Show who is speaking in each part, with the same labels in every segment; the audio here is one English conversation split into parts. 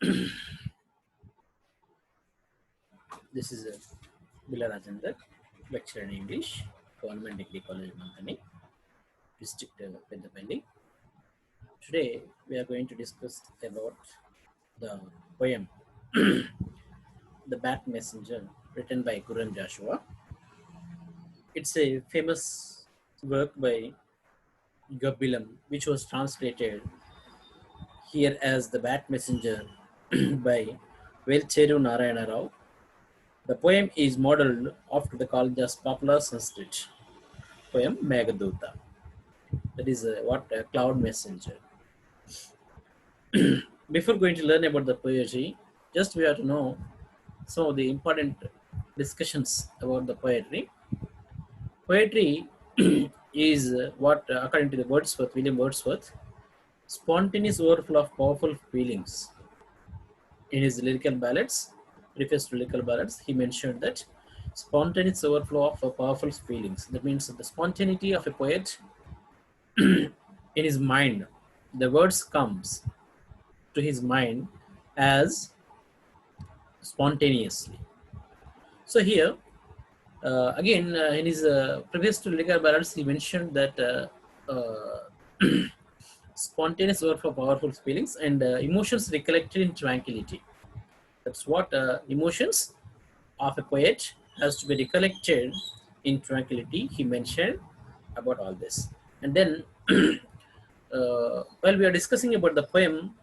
Speaker 1: This is Bila Rajendra, lecturer in English, Government Degree College, Mankani, District Peddapalli. Today we are going to discuss about the poem The Bat Messenger, written by Guram Joshua. It's a famous work by Gabilam, which was translated here as The Bat Messenger by Velcheru Narayana Rao. The poem is modeled after the college's popular Sanskrit poem Meghaduta. That is what a cloud messenger. Before going to learn about the poetry, just we have to know some of the important discussions about the poetry. Poetry is what, according to the Wordsworth, William Wordsworth, spontaneous overflow of powerful feelings. In his lyrical ballads, refers to lyrical ballads, he mentioned that spontaneous overflow of powerful feelings. That means the spontaneity of a poet in his mind. The words comes to his mind as spontaneously. So here, again, in his previous to lyrical ballads, he mentioned that spontaneous word for powerful feelings and emotions recollected in tranquility. That's what emotions of a poet has to be recollected in tranquility. He mentioned about all this, and then while we are discussing about the poem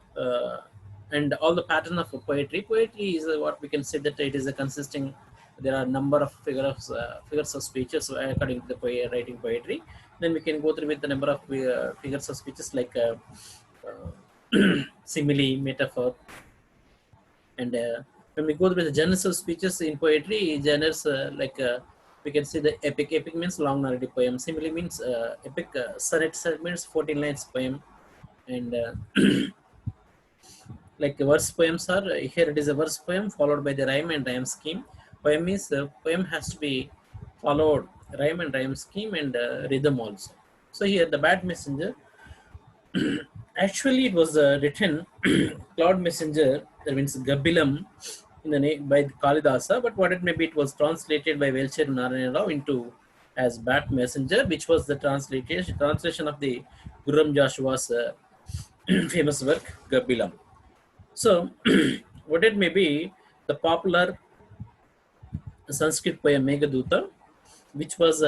Speaker 1: and all the pattern of poetry, poetry is what we can say that it is a consisting. There are a number of figures of speeches according to the writing poetry. Then we can go through with the number of figures of speeches like simile, metaphor, and when we go through the genres of speeches in poetry, genres like we can see the epic. Epic means long narrative poem. Simile means epic. Sonnet means 14 lines poem, and like verse poems are here. It is a verse poem followed by the rhyme and rhyme scheme. Poem is poem has to be followed rhyme and rhyme scheme and rhythm also. So here the Bat Messenger. Actually, it was written Cloud Messenger. That means Gabilam in the name by Kalidasa. But what it may be, it was translated by Velcheru Narayana Rao into as Bat Messenger, which was the translation of the Guram Joshua's famous work Gabilam. So, what it may be, the popular Sanskrit poem Meghaduta, which was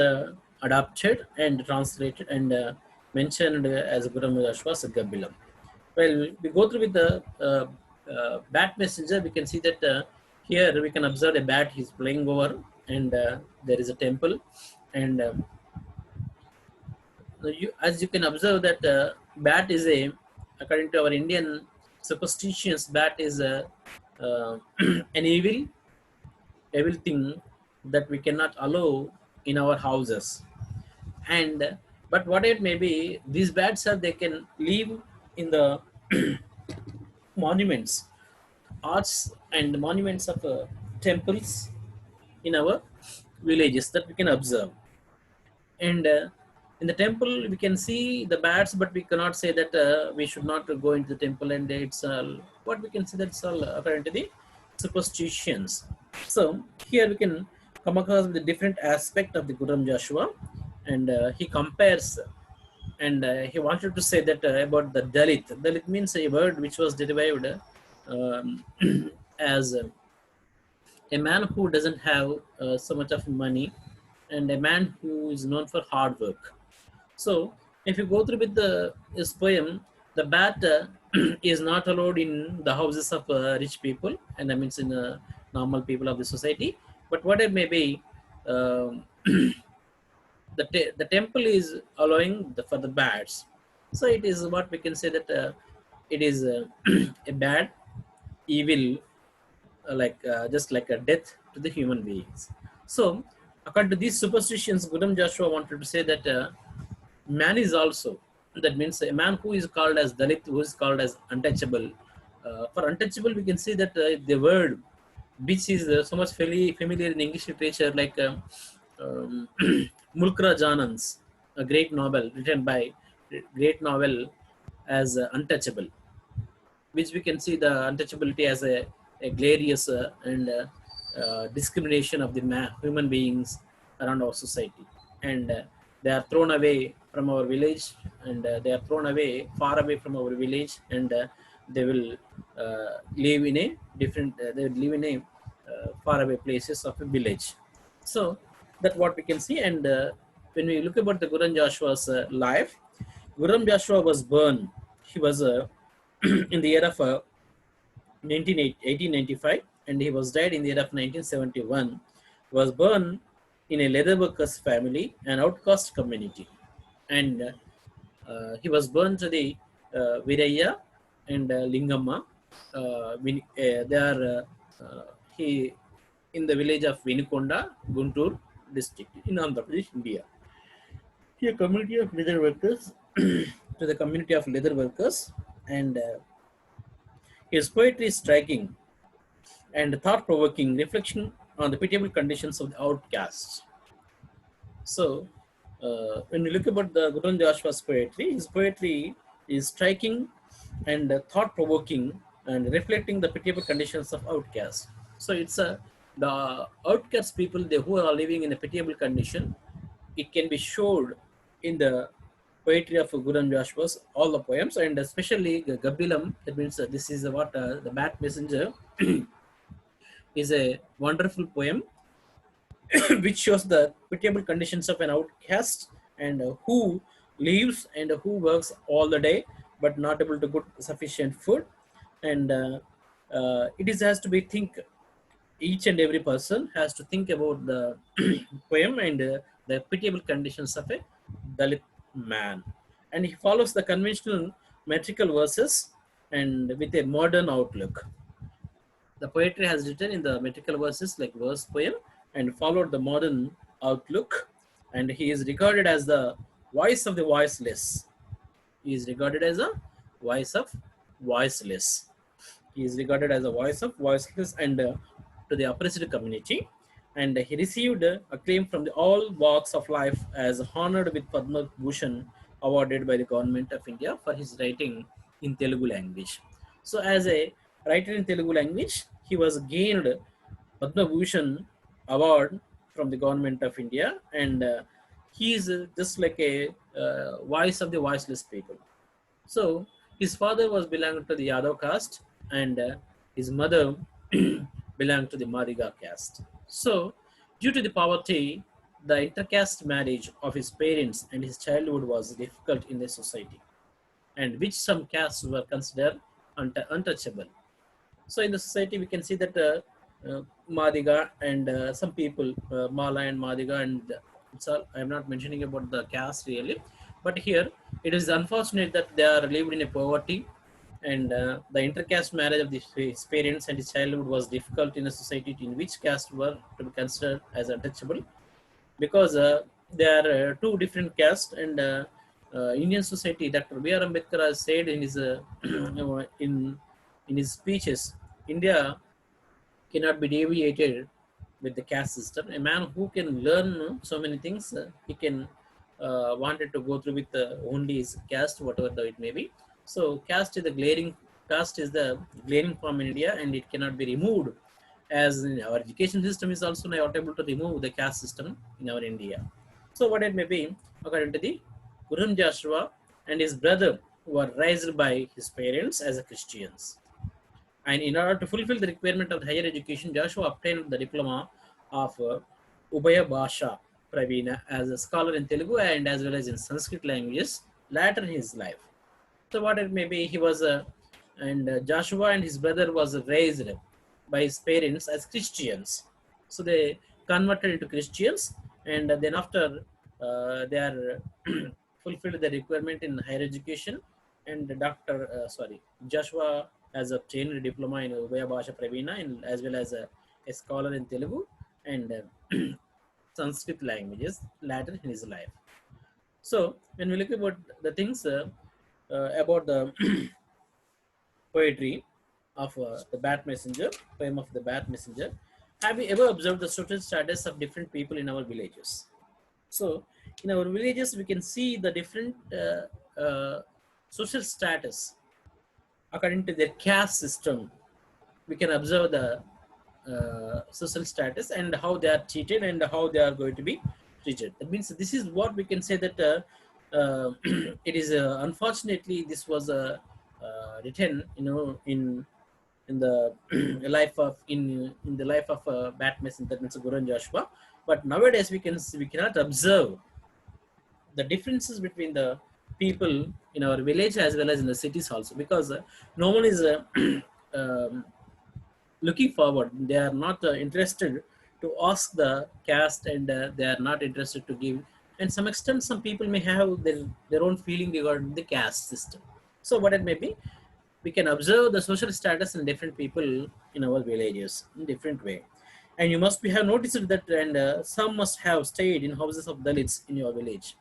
Speaker 1: adapted and translated and mentioned as Guram Joshua's Gabilam. Well, we go through with the Bat Messenger. We can see that here we can observe a bat. He's flying over, and there is a temple, and as you can observe that bat is a, according to our Indian superstitions, bat is a an evil thing that we cannot allow in our houses. And but what it may be, these bats are they can live in the monuments, arts and monuments of temples in our villages that we can observe. And in the temple we can see the bats, but we cannot say that we should not go into the temple, and it's all what we can say, that's all according to the superstitions. So here we can come across the different aspect of the Guram Joshua, and he compares, and he wanted to say that about the Dalit. Dalit means a word which was derived as a man who doesn't have so much of money, and a man who is known for hard work. So if you go through with this poem, the bat is not allowed in the houses of rich people, and that means in normal people of the society. But what it may be, um the temple is allowing for the bats. So it is what we can say that it is a bad, evil, just like a death to the human beings. So according to these superstitions, Guram Joshua wanted to say that man is also, that means a man who is called as Dalit, who is called as untouchable. For untouchable, we can see that the word which is so much familiar in English literature, like Mulk Raj Anand's a great novel written by great novel as Untouchable. which we can see the untouchability as a glorious and discrimination of the human beings around our society. And they are thrown away from our village, and they are thrown away far away from our village, and they will live in a different, they will live in a far away places of a village. So that's what we can see. And when we look about the Guram Joshua's life, Guram Joshua was born. He was in the year of 1895, and he was died in the year of 1971. He was born in a leather workers family, an outcast community, and he was born to the Viraya and Lingamma. They are he in the village of Vinikonda, Guntur district in Andhra Pradesh, India. He a community of leather workers to the community of leather workers, and his poetry is striking and thought-provoking reflection on the pitiable conditions of the outcasts. So, when we look about the Guram Joshua's poetry, his poetry is striking and thought-provoking and reflecting the pitiable conditions of outcasts. So, it's the outcast people who are living in a pitiable condition. It can be showed in the poetry of Guram Joshua's all the poems, and especially Gabilam. That means this is what the Bat Messenger is a wonderful poem which shows the pitiable conditions of an outcast, and who lives and who works all the day but not able to get sufficient food. And it is has to be think, each and every person has to think about the poem and the pitiable conditions of a Dalit man. And he follows the conventional metrical verses and with a modern outlook. The poetry has written in the metrical verses like verse poem and followed the modern outlook. And he is regarded as the voice of the voiceless. He is regarded as a voice of voiceless. He is regarded as a voice of voiceless and to the oppressed community. And he received acclaim from all walks of life as honored with Padma Bhushan awarded by the government of India for his writing in Telugu language. So as a writer in Telugu language, he was gained Padma Bhushan award from the government of India, and he is just like a voice of the voiceless people. So his father was belonged to the Yadav caste, and his mother belonged to the Madiga caste. So, due to the poverty, the intercaste marriage of his parents and his childhood was difficult in the society, and which some castes were considered untouchable. So, in the society, we can see that Madiga and some people, Mala and Madiga, and it's all, I'm not mentioning about the caste really, but here it is unfortunate that they are lived in a poverty, and the intercaste marriage of his parents and his childhood was difficult in a society in which caste were to be considered as untouchable, because there are two different castes. And Indian society, Dr. B.R. Ambedkar has said in his in his speeches, India cannot be deviated with the caste system. A man who can learn so many things, he can wanted to go through with only his caste, whatever though it may be. So caste is the glaring form in India, and it cannot be removed. As in our education system is also not able to remove the caste system in our India. So what it may be, according to the Guram Joshua and his brother were raised by his parents as a Christians. And in order to fulfill the requirement of higher education, Joshua obtained the diploma of Ubaya Bhasha Pravina as a scholar in Telugu and as well as in Sanskrit languages later in his life. So what it may be, he was and Joshua and his brother was raised by his parents as Christians. So they converted into Christians, and then after they are fulfilled the requirement in higher education, and Joshua has obtained a diploma in Ubaya Bhasha Pravina and as well as a scholar in Telugu and Sanskrit languages later in his life. So when we look about the things about the poetry of the Bat Messenger, poem of the Bat Messenger, have you ever observed the social status of different people in our villages? So in our villages, we can see the different social status according to their caste system. We can observe the social status and how they are treated and how they are going to be treated. That means this is what we can say that it is unfortunately this was written, in the life of in the life of Bat Messenger, that means Guru and Joshua. But nowadays we cannot observe the differences between the people in our village as well as in the cities also, because no one is um, looking forward. They are not interested to ask the caste, and they are not interested to give. And some extent, some people may have their own feeling regarding the caste system. So what it may be, we can observe the social status in different people in our villages in different way. And you must be have noticed that, and some must have stayed in houses of Dalits in your village,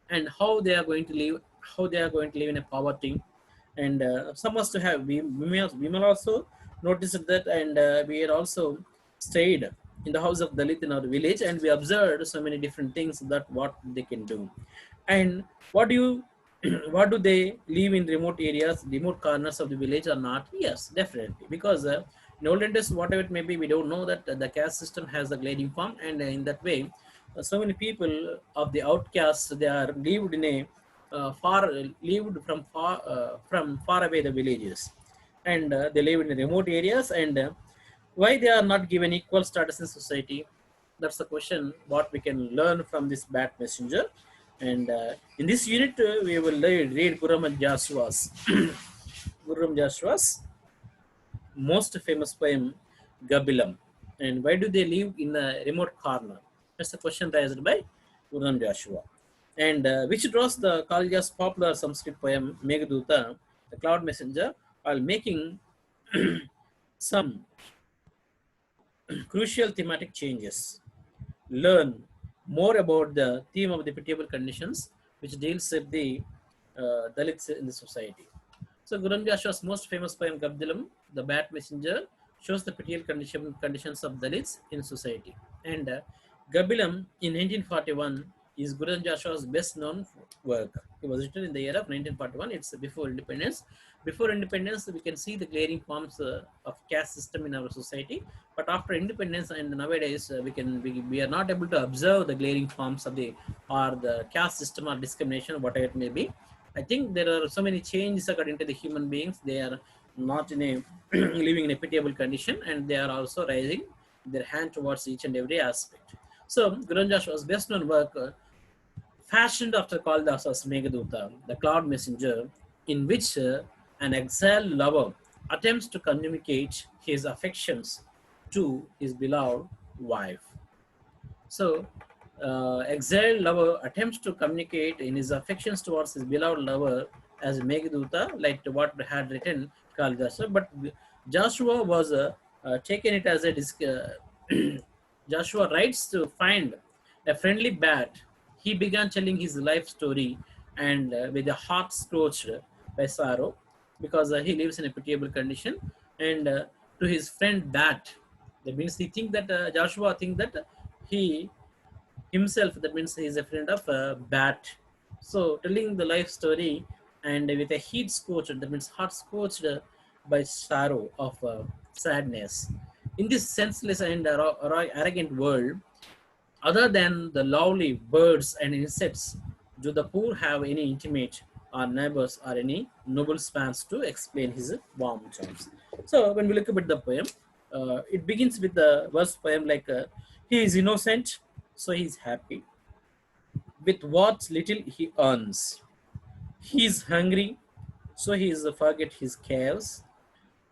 Speaker 1: and how they are going to live, how they are going to live in a poverty. And some must have, we may also notice that, and we had also stayed in the house of Dalit in our village, and we observed so many different things that what they can do. And what do you what do they live in remote areas, remote corners of the village or not? Yes, definitely, because in olden days, whatever it may be, we don't know that the caste system has the grading form, and in that way, so many people of the outcasts, they are lived in a far lived from far away the villages, and they live in remote areas. And why they are not given equal status in society? That's the question what we can learn from this Bat Messenger. And in this unit, we will read Guram and Joshua's Guram Joshua's most famous poem, Gabilam. And why do they live in a remote corner? That's the question raised by Guram Joshua. And which draws the Kalida's popular Sanskrit poem, Meghaduta, the cloud messenger, while making some crucial thematic changes. Learn more about the theme of the pitiable conditions, which deals with the Dalits in the society. So Guram Joshua's most famous poem, Gabdilam, the Bat Messenger, shows the pitiable conditions of Dalits in society. And Gabilam in 1941 is Guram Joshua's best known work. It was written in the year of 1941. It's before independence. Before independence, we can see the glaring forms of caste system in our society. But after independence and nowadays, we are not able to observe the glaring forms of the caste system or discrimination, whatever it may be. I think there are so many changes according to the human beings. They are not in a living in a pitiable condition, and they are also raising their hand towards each and every aspect. So Guram Joshua's best known work, fashioned after Kalidasa's Meghaduta, the cloud messenger, in which an exiled lover attempts to communicate his affections to his beloved wife. So, exiled lover attempts to communicate in his affections towards his beloved lover as Meghaduta, like what had written Kalidasa. But Joshua was taken it as a Joshua writes to find a friendly bat. He began telling his life story, and with a heart scorched by sorrow, because he lives in a pitiable condition. And to his friend Bat, that means he think that Joshua think that he himself, that means he is a friend of Bat. So telling the life story, and with a heat scorched, that means heart scorched by sorrow of sadness. In this senseless and arrogant world, other than the lovely birds and insects, do the poor have any intimate or neighbors or any noble spans to explain his warm charms? So when we look at the poem, it begins with the verse poem like, he is innocent, so he is happy with what little he earns. He is hungry, so he is forget his cares.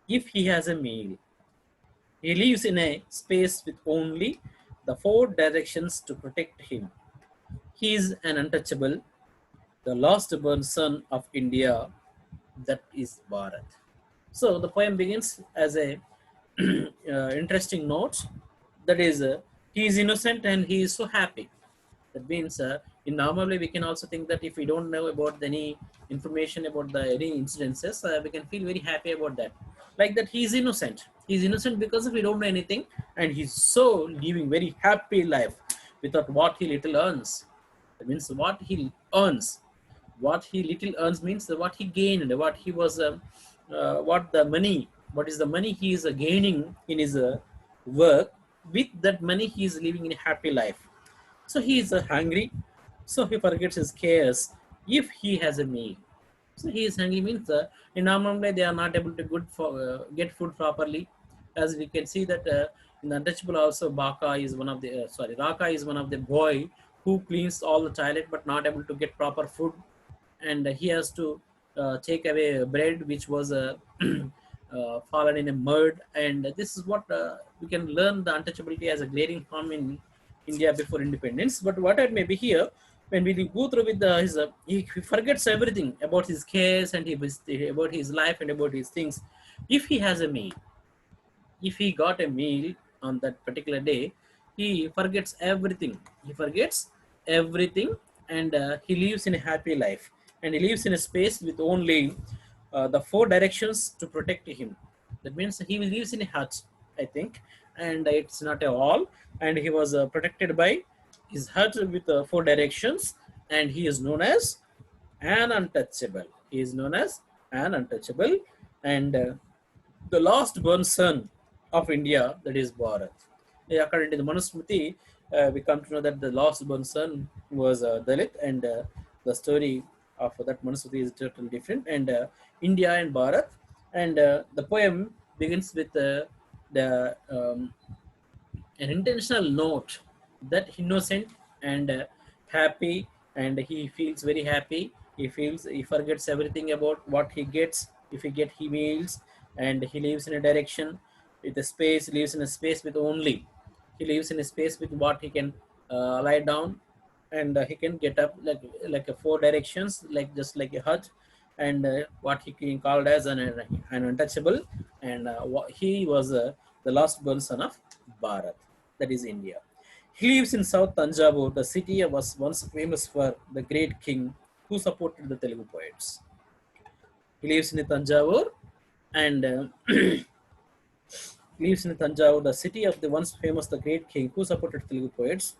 Speaker 1: If he has a meal, he lives in a space with only the four directions to protect him. He is an untouchable, the last born son of India, that is Bharat. So the poem begins as a interesting note, that is, he is innocent and he is so happy. That means, in normally we can also think that if we don't know about any information about the any incidences, we can feel very happy about that. Like that, he is innocent. He is innocent because we don't know anything, and he's so living very happy life without what he little earns. That means what he earns, what he little earns means what he gained, what he was what is the money he is gaining in his work. With that money he is living in a happy life. So he is hungry, so he forgets his cares if he has a meal. So he is hungry means in normal day they are not able to get food properly. As we can see that in the Untouchable also, Baka is one of the Raka is one of the boy who cleans all the toilet but not able to get proper food, and he has to take away bread which was fallen in a mud. And this is what we can learn the untouchability as a glaring form in India before independence. But what it may be here, when we go through with he forgets everything about his case and about his life and about his things. If he has a meal, if he got a meal on that particular day, he forgets everything. He forgets everything, and he lives in a happy life. And he lives in a space with only the four directions to protect him. That means he lives in a hut, I think, and it's not a wall. And he was protected by his hut with four directions, and he is known as an untouchable. He is known as an untouchable, and the last born son of India, that is Bharat. Yeah, according to the Manusmriti, we come to know that the last born son was Dalit, and the story of that Manusmriti is totally different. And India and Bharat, and the poem begins with the an intentional note that innocent and happy, and he feels very happy. He forgets everything about what he gets. If he get, he meals, and he lives in a direction with a space, lives in a space with only, he lives in a space with what he can lie down, and he can get up like a four directions, like just like a hut. And what he can called as an untouchable. And he was the last born son of Bharat, that is India. He lives in South Tanjavur. The city was once famous for the great king who supported the Telugu poets. He lives in Tanjavur, and lives in Tanjavur, the city of the once famous the great king who supported Telugu poets.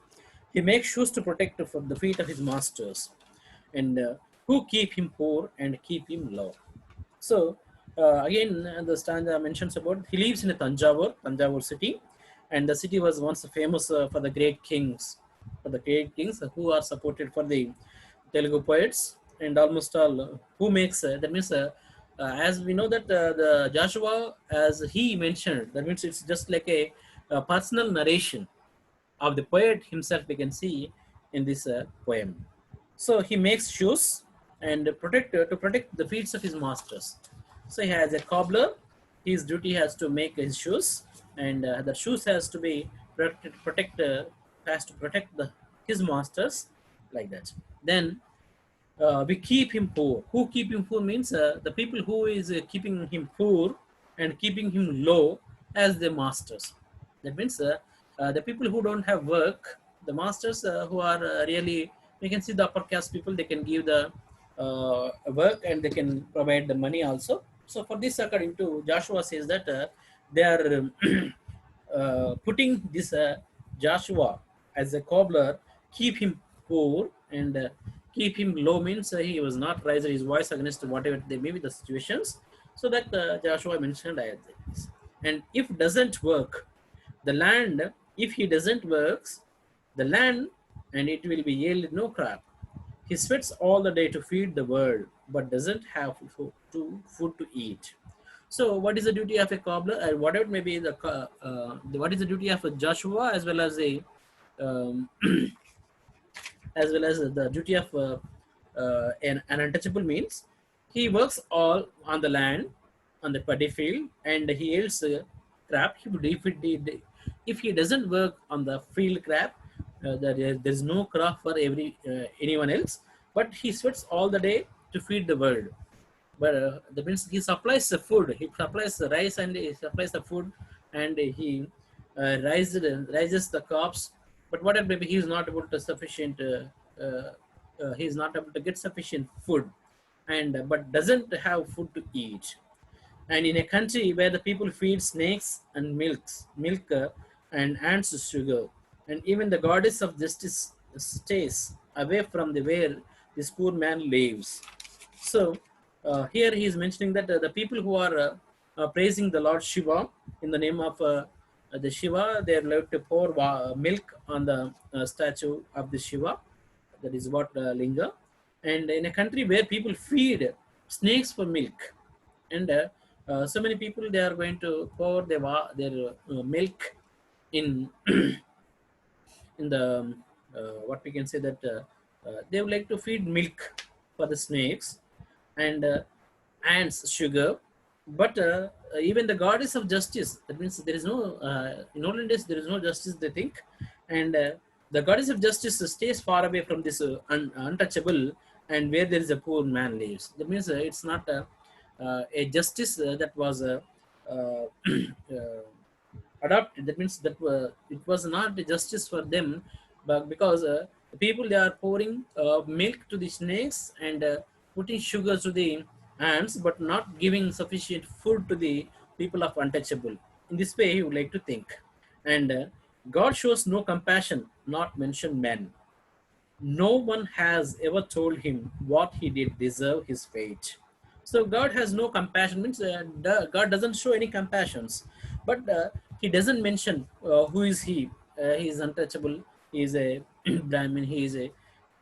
Speaker 1: He makes shoes to protect from the feet of his masters, and who keep him poor and keep him low. So again, the stanza mentions about he lives in a Tanjavur city, and the city was once famous for the great kings, who are supported for the Telugu poets. And almost all who makes that means as we know that the Joshua, as he mentioned, that means it's just like a personal narration of the poet himself. We can see in this poem. So he makes shoes and to protect the feet of his masters. So he has a cobbler. His duty has to make his shoes, and the shoes has to be has to protect his masters, like that. Then we keep him poor. Who keep him poor means the people who is keeping him poor and keeping him low as the masters. That means the people who don't have work, the masters who are really, we can see the upper caste people, they can give the work and they can provide the money also. So for this, according to Joshua, says that they are putting this Joshua as a cobbler, keep him poor, and keep him low means he was not raising his voice against whatever they may be the situations. So that Joshua mentioned as this. And if doesn't work, the land, if he doesn't works, the land, and it will be yield no crop. He sweats all the day to feed the world, but doesn't have food to eat. So, what is the duty of a cobbler, and whatever may be what is the duty of a Joshua, as well as a um, as well as the duty of an untouchable means he works all on the land, on the paddy field, and he yields crop. If he doesn't work on the field crop, there is no crop for anyone else. But he sweats all the day to feed the world. But that means he supplies the food. He supplies the rice and he supplies the food, and he rises the crops. But whatever maybe he is not able to sufficient. He is not able to get sufficient food, and but doesn't have food to eat. And in a country where the people feed snakes and milk and ants sugar, and even the goddess of justice stays away from the where this poor man lives. So here he is mentioning that the people who are praising the Lord Shiva in the name of the Shiva, they are allowed to pour milk on the statue of the Shiva. That is what Linga. And in a country where people feed snakes for milk, and so many people they are going to pour their milk in in the what we can say that they would like to feed milk for the snakes and ants sugar, but even the goddess of justice, that means there is no in olden days there is no justice they think, and the goddess of justice stays far away from this untouchable and where there is a poor man lives. That means it's not a justice that was uh, uh, adopted. That means that it was not a justice for them, but because the people they are pouring milk to the snakes and putting sugar to the ants, but not giving sufficient food to the people of untouchable. In this way, he would like to think, and God shows no compassion, not mention men. No one has ever told him what he did deserve his fate. So God has no compassion, means God doesn't show any compassions, but he doesn't mention who is he. He is untouchable. He is a Brahmin. He is a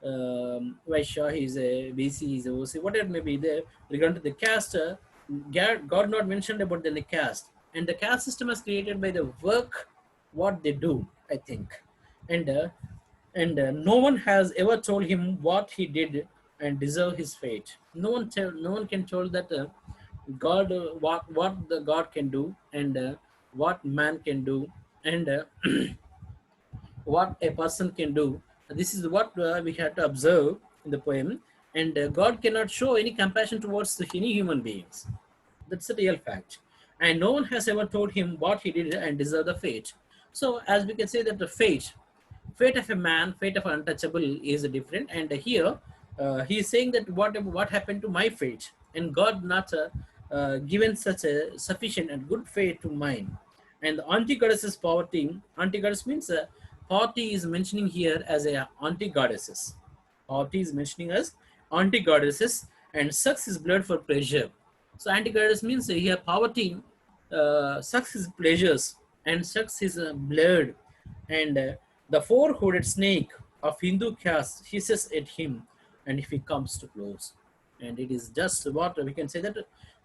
Speaker 1: Vaishya. He is a VC. He is a OC. Whatever may be there regarding to the caste, God not mentioned about the caste, and the caste system is created by the work what they do, I think, and no one has ever told him what he did and deserve his fate. No one can tell that God what the God can do and what man can do and what a person can do. This is what we have to observe in the poem, and God cannot show any compassion towards any human beings. That's a real fact. And no one has ever told him what he did and deserve the fate. So, as we can say that the fate of a man, fate of an untouchable is different. And here he is saying that what happened to my fate, and God not given such a sufficient and good fate to mine. And the anti-goddesses poverty, anti-goddess means poverty is mentioning here as a anti-goddesses. Poverty is mentioning as anti-goddesses and sucks his blood for pleasure. So anti-goddess means here poverty sucks his pleasures and sucks his blood, and the four-hooded snake of Hindu caste hisses at him, and if he comes too close, and it is just what we can say that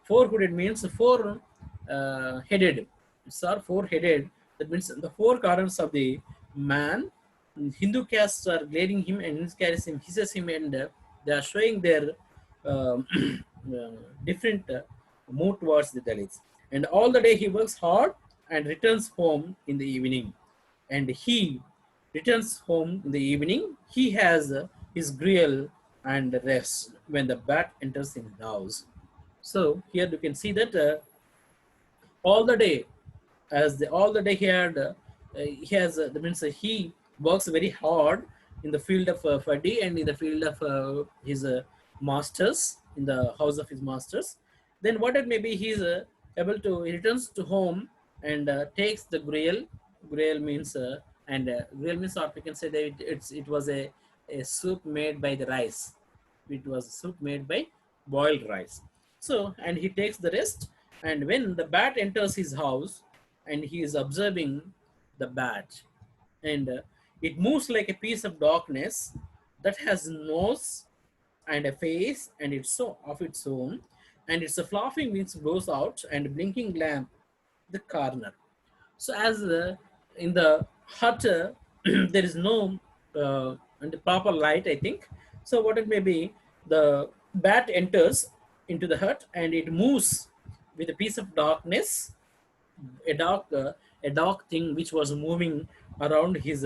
Speaker 1: four-hooded means four headed. It's our four-headed. That means the four corners of the man. Hindu castes are glaring him and hisses him, and they are showing their um, different mood towards the Dalits. And all the day he works hard and returns home in the evening. And he returns home in the evening. He has his grill and rests when the bat enters in the house. So here you can see that all the day, all the day he has that means he works very hard in the field of Fadi and in the field of his masters, in the house of his masters. Then what it may be, he is able to he returns to home and takes the grail. Grail means and grail means, or we can say that it was a soup made by the rice. It was a soup made by boiled rice. So, and he takes the rest, and when the bat enters his house, and he is observing the bat, and it moves like a piece of darkness that has nose and a face and it's so of its own, and it's a fluffing wings blows out and blinking lamp the corner. So as in the hut, there is no and the proper light, I think. So what it may be, the bat enters into the hut and it moves with a piece of darkness, a dark a dark thing which was moving around his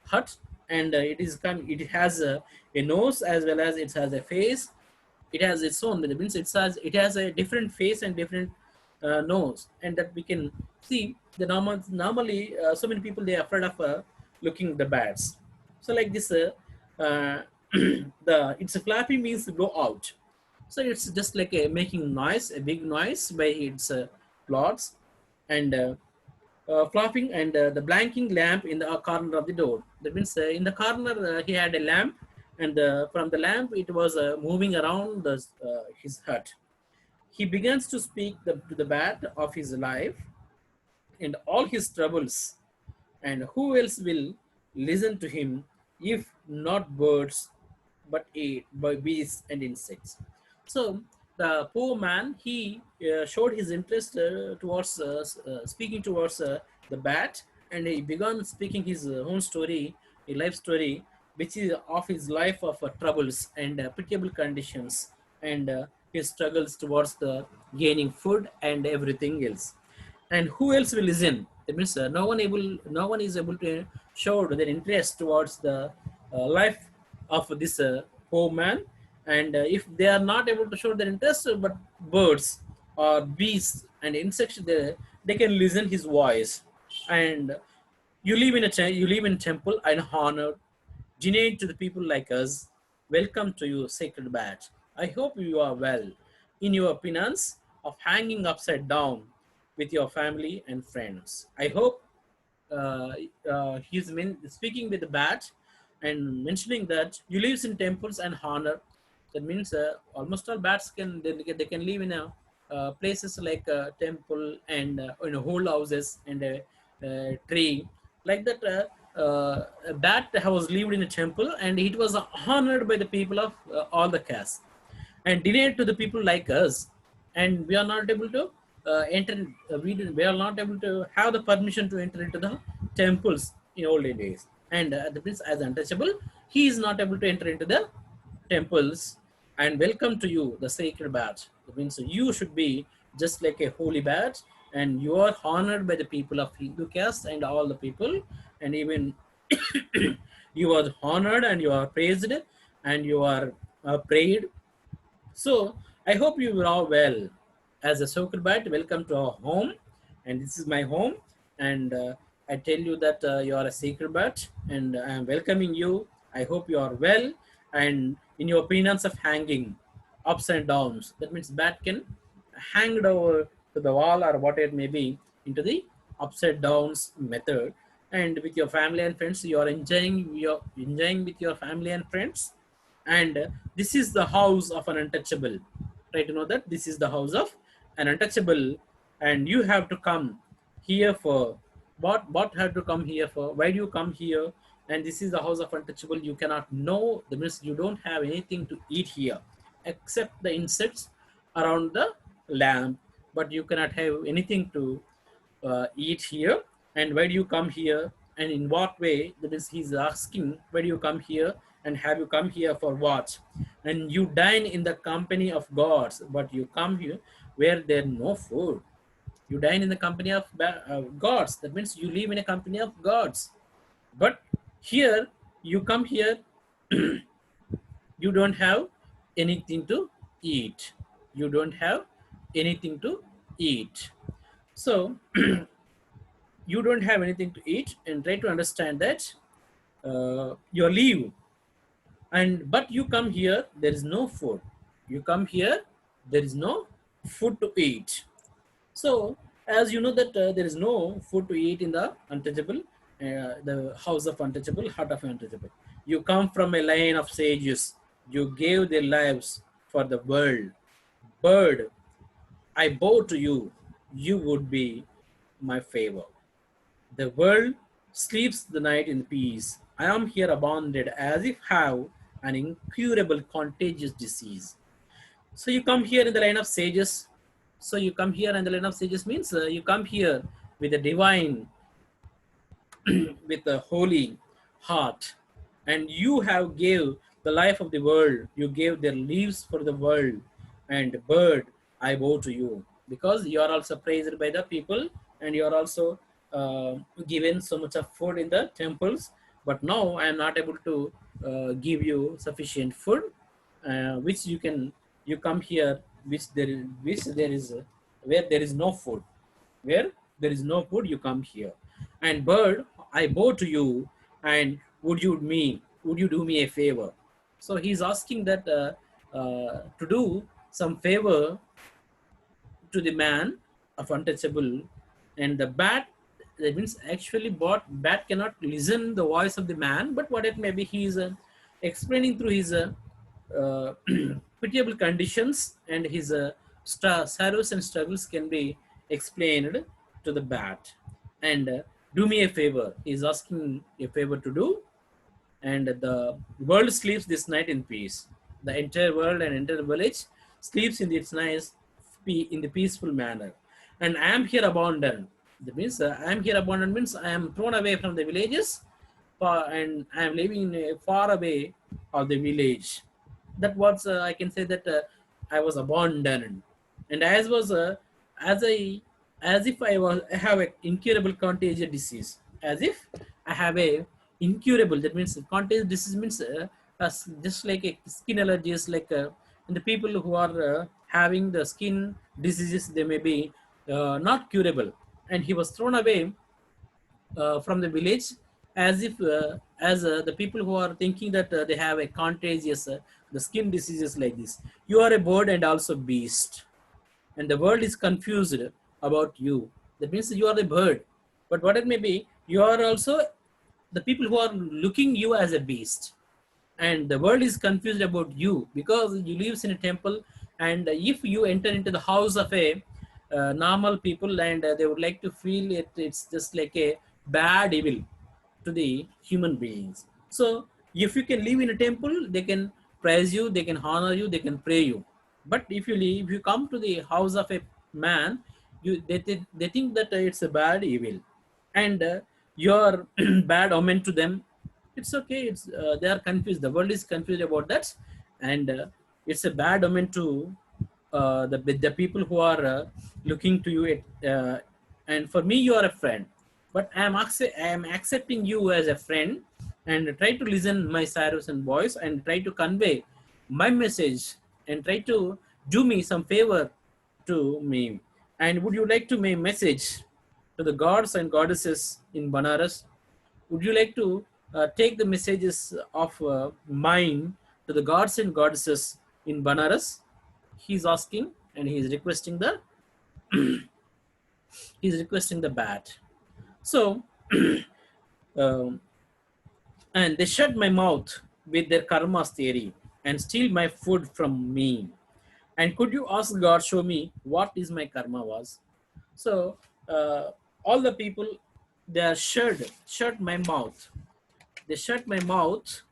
Speaker 1: hut, and it has a nose as well as it has a face. It has its own, that means it has a different face and different nose, and that we can see the normally so many people they are afraid of looking the bats. So like this uh, the it's a flapping means blow out. So it's just like a making noise, a big noise by its plots, and flopping, and the blanking lamp in the corner of the door. That means in the corner he had a lamp, and from the lamp it was moving around his hut. he begins to speak to the bat of his life and all his troubles. And who else will listen to him if not birds, but by beasts and insects? So the poor man, he showed his interest towards speaking towards the bat, and he began speaking his own story, a life story, which is of his life of troubles and pitiable conditions, and his struggles towards the gaining food and everything else. And who else will listen? That means no one is able to show their interest towards the life of this poor man. And if they are not able to show their interest, but birds or beasts and insects, they can listen his voice. And you live in temple and honor, generate to the people like us. Welcome to you, sacred badge. I hope you are well in your penance of hanging upside down with your family and friends. I hope uh, speaking with the bat and mentioning that you live in temples and honor. That means almost all bats they can live in places like temple and whole houses and a tree like that. A bat was lived in a temple and it was honored by the people of all the castes and denied to the people like us, and we are not able to enter. We are not able to have the permission to enter into the temples in olden days. And the prince, as untouchable, he is not able to enter into the temples. And welcome to you, the sacred badge. That means you should be just like a holy badge, and you are honored by the people of Hindu caste and all the people, and even you are honored and you are praised and you are prayed. So I hope you are all well. As a soccer bat, welcome to our home, and this is my home. And I tell you that you are a sacred bat, and I am welcoming you. I hope you are well, and in your opinions of hanging ups and downs, that means bat can hang over to the wall or what it may be into the upside downs method. And with your family and friends, you are enjoying with your family and friends. And this is the house of an untouchable. Try to know that this is the house of an untouchable, and you have to come here for what have to come here for? Why do you come here? And this is the house of untouchable. You cannot know, the means you don't have anything to eat here except the insects around the lamp, but you cannot have anything to eat here. And why do you come here? And in what way? That is, he's asking, why do you come here? And have you come here for what? And you dine in the company of gods, but you come here where there's no food. You dine in the company of gods. That means you live in a company of gods. But here, you come here, you don't have anything to eat. You don't have anything to eat. So, you don't have anything to eat, and try to understand that your leave. And but you come here, there is no food. You come here, there is no food to eat. So, as you know that there is no food to eat in the untouchable, the house of untouchable, heart of untouchable. You come from a line of sages. You gave their lives for the world. Bird, I bow to you. You would be my favor. The world sleeps the night in peace. I am here abounded as if have an incurable contagious disease. So you come here in the line of sages. So you come here in the line of sages means you come here with a divine, with a holy heart, and you have gave the life of the world. You gave their lives for the world, and bird, I bow to you, because you are also praised by the people, and you are also given so much of food in the temples. But now I am not able to give you sufficient food, which you come here, which there is where there is no food, where there is no food, you come here. And bird, I bow to you, and would you do me a favor? So he's asking that to do some favor to the man of untouchable. And the bat, that means actually bat cannot listen the voice of the man, but what it may be, he is explaining through his uh, pitiable conditions and his sorrows and struggles can be explained to the bat. And do me a favor. He's asking a favor to do, and the world sleeps this night in peace. The entire world and entire village sleeps in its nice, in the peaceful manner. And I am here abandoned. That means I am here abandoned means I am thrown away from the villages, and I am living far away of the village. That was I can say that I was abandoned, and as I as if I have an incurable contagious disease, as if I have a incurable, that means contagious disease means just like a skin allergies, like and the people who are having the skin diseases, they may be not curable, and he was thrown away from the village, as if as the people who are thinking that they have a contagious the skin diseases like this. You are a bird and also beast, and the world is confused about you. That means you are the bird, but what it may be, you are also the people who are looking you as a beast, and the world is confused about you because you live in a temple. And if you enter into the house of a normal people, and they would like to feel it, it's just like a bad evil to the human beings. So if you can live in a temple, they can praise you, they can honor you, they can pray you. But if you leave, if you come to the house of a man, they think that it's a bad evil, and you're bad omen to them. It's okay, it's they are confused, the world is confused about that. And it's a bad omen to the people who are looking to you and for me you are a friend, but I am accepting you as a friend, and try to listen my sorrows and voice, and try to convey my message, and try to do me some favor to me. And would you like to make message to the gods and goddesses in Banaras? Would you like to take the messages of mine to the gods and goddesses in Banaras? He's asking, and he's requesting the bat. So um, and they shut my mouth with their karma theory and steal my food from me. And could you ask God, show me what is my karma was? So all the people, they are shut my mouth. They shut my mouth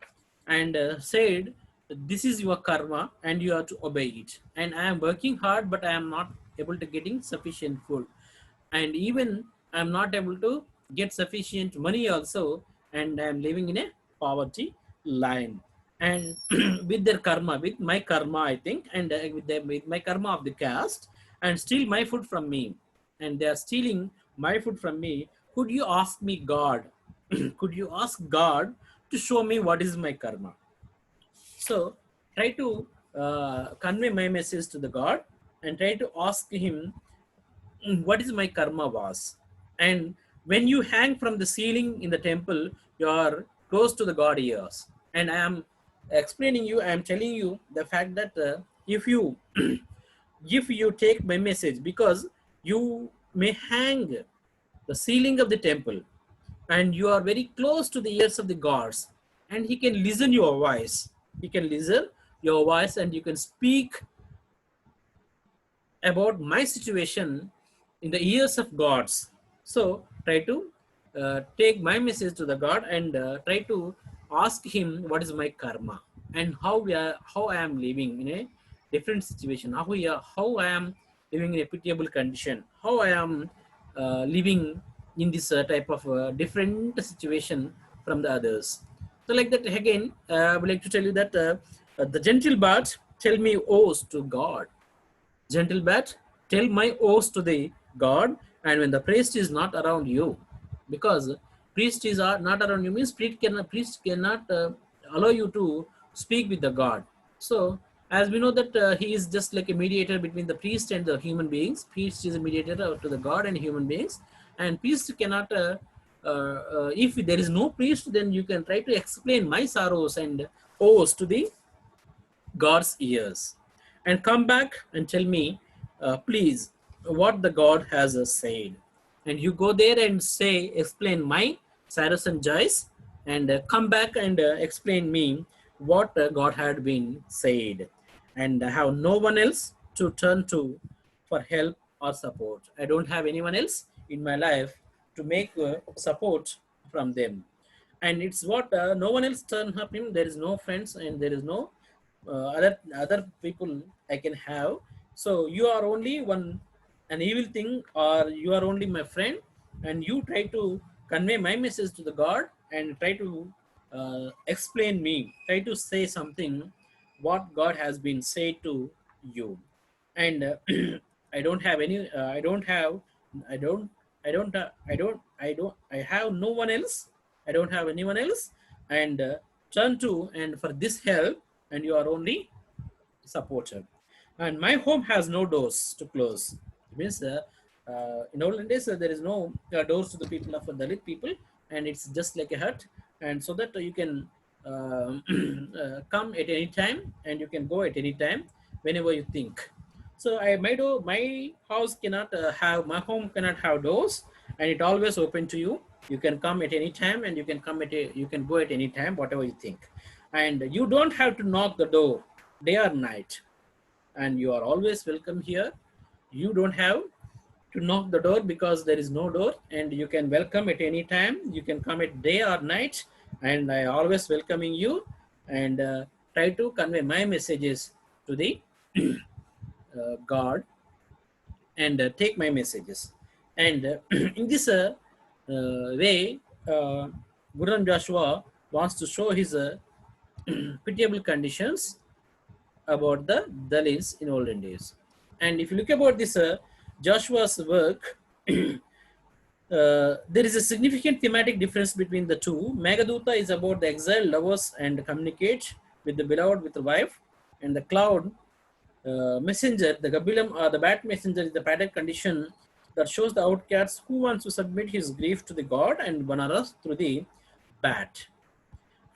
Speaker 1: and said, this is your karma and you have to obey it. And I am working hard, but I am not able to getting sufficient food. And even I am not able to get sufficient money also, and I am living in a poverty line. And with their karma, with my karma, I think, and with my karma of the caste, and steal my food from me. And they are stealing my food from me. Could you ask me, God? Could you ask God to show me what is my karma? So try to convey my message to the God, and try to ask him what is my karma was. And when you hang from the ceiling in the temple, you are close to the God ears. And I am explaining you, I am telling you the fact that if you if you take my message, because you may hang the ceiling of the temple, and you are very close to the ears of the gods, and he can listen your voice, he can listen your voice, and you can speak about my situation in the ears of gods. So try to take my message to the God, and try to ask him what is my karma, and how I am living in a different situation, how I am living in a pitiable condition, how I am living in this type of different situation from the others. So like that again, I would like to tell you that the gentle bat tell me oaths to God. Gentle bat, tell my oaths to the God. And when the priest is not around you, because priest is not around you means priest cannot allow you to speak with the God. So as we know that he is just like a mediator between the priest and the human beings. Priest is a mediator to the God and human beings, and priest cannot if there is no priest, then you can try to explain my sorrows and oaths to the God's ears, and come back and tell me, please, what the God has said. And you go there and say, explain my sorrows and joys, and come back and explain me what God had been said. And I have no one else to turn to for help or support. I don't have anyone else in my life to make support from them. And it's what no one else turn up him. There is no friends and there is no other people I can have. So you are only one an evil thing, or you are only my friend, and you try to convey my message to the God and try to explain me, try to say something what God has been said to you. And I don't have any. I don't have. I don't. I don't. I don't. I don't. I have no one else. I don't have anyone else. And turn to and for this help, and you are only supported. And my home has no doors to close. It means in olden days there is no doors to the people of the Dalit people, and it's just like a hut, and so that you can come at any time and you can go at any time whenever you think. So my house cannot have my home cannot have doors, and it always open to you. You can come at any time, and you can you can go at any time, whatever you think, and you don't have to knock the door day or night, and you are always welcome here. You don't have to knock the door because there is no door, and you can welcome at any time. You can come at day or night, and I always welcoming you, and try to convey my messages to the God, and take my messages. And in this way, Guru Joshua wants to show his pitiable conditions about the Dalits in olden days. And if you look about this Joshua's work, there is a significant thematic difference between the two. Megaduta is about the exiled lovers and communicate with the beloved with the wife, and the cloud messenger, the Gabilam or the bat messenger, is the pattern condition that shows the outcast who wants to submit his grief to the god and Banaras through the bat.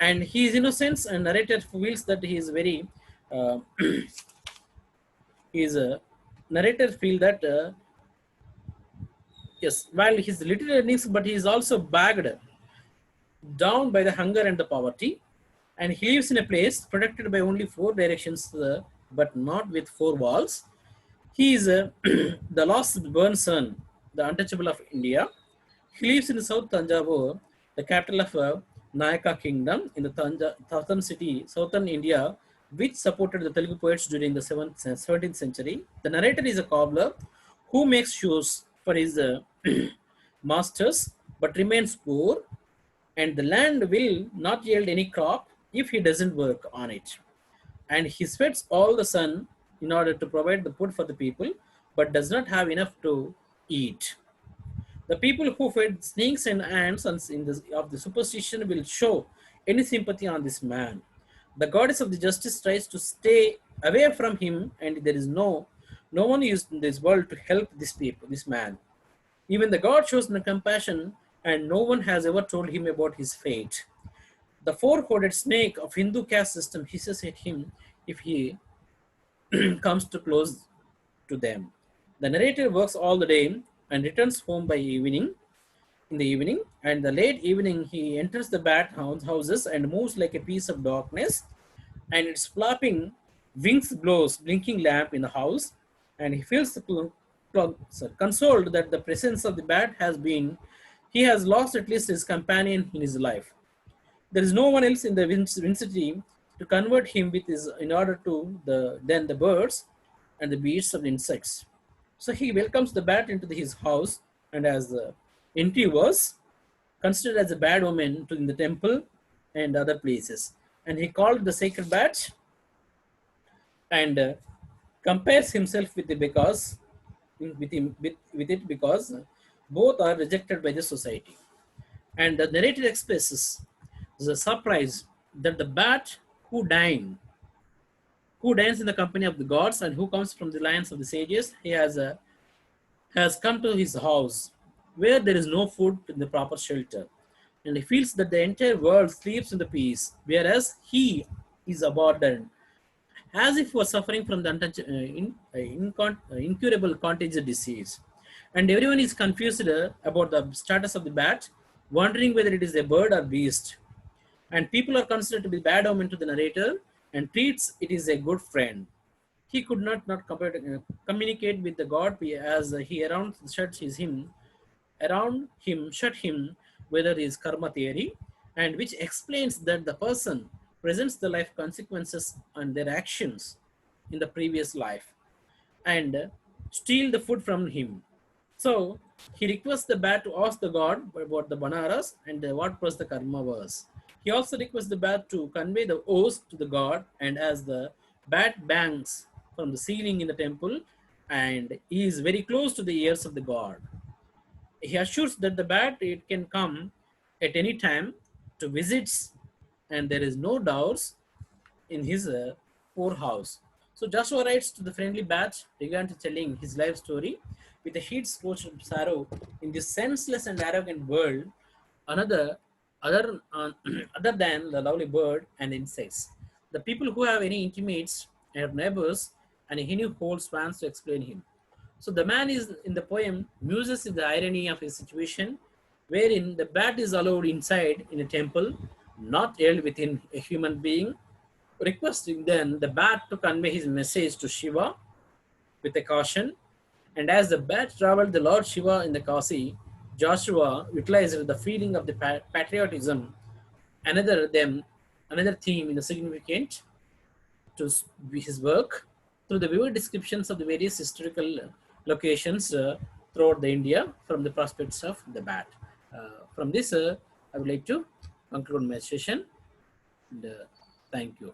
Speaker 1: And his innocence and narrator feels that he is very his narrator feel that yes, while his little earnings, but he is also bagged down by the hunger and the poverty, and he lives in a place protected by only four directions, but not with four walls. He is the lost born son, the untouchable of India. He lives in South Tanjavur, the capital of Nayaka kingdom in the southern city, southern India, which supported the Telugu poets during the 17th century. The narrator is a cobbler who makes shoes for his masters but remains poor, and the land will not yield any crop if he doesn't work on it. And he sweats all the sun in order to provide the food for the people, but does not have enough to eat. The people who fed snakes and ants of the superstition will show any sympathy on this man. The goddess of the justice tries to stay away from him, and there is no one used in this world to help this man. Even the god shows no compassion, and no one has ever told him about his fate. The four-hooded snake of Hindu caste system hisses at him if he comes too close to them. The narrator works all the day and returns home by evening. In the evening, and the late evening, he enters the bat houses and moves like a piece of darkness, and its flapping wings blows blinking lamp in the house, and he feels consoled that the presence of the bat he has lost at least his companion in his life. There is no one else in the vicinity to convert him with his in order to the birds and the beasts of the insects. So he welcomes the bat into his house, and as the entry was considered as a bad omen in the temple and other places. And he called the sacred bat and compares himself with it because both are rejected by the society. And the narrator expresses the surprise that the bat who dines in the company of the gods and who comes from the lions of the sages, he has come to his house where there is no food in the proper shelter, and he feels that the entire world sleeps in the peace, whereas he is abandoned, as if he was suffering from the incurable contagious disease. And everyone is confused about the status of the bat, wondering whether it is a bird or beast. And people are considered to be bad omen to the narrator and treats it as a good friend. He could communicate with the god as he around him shut him whether his karma theory, and which explains that the person presents the life consequences and their actions in the previous life and steal the food from him. So he requests the bat to ask the god about the banaras and what was the karma was. He also requests the bat to convey the oath to the god, and as the bat bangs from the ceiling in the temple, and he is very close to the ears of the god. He assures that the bat it can come at any time to visits, and there is no doubts in his poorhouse. So Joshua writes to the friendly bat, began to telling his life story with a heat scorched sorrow in this senseless and arrogant world, another other other than the lovely bird and insects. The people who have any intimates and neighbors, and he who holds plans to explain him. So the man is in the poem muses in the irony of his situation, wherein the bat is allowed inside in a temple, not held within a human being, requesting then the bat to convey his message to Shiva with a caution. And as the bat traveled the Lord Shiva in the Kasi, Joshua utilized the feeling of the patriotism, another them, another theme in the significant to his work through the vivid descriptions of the various historical locations throughout the India from the prospects of the bat. From this, I would like to conclude my session. And, thank you.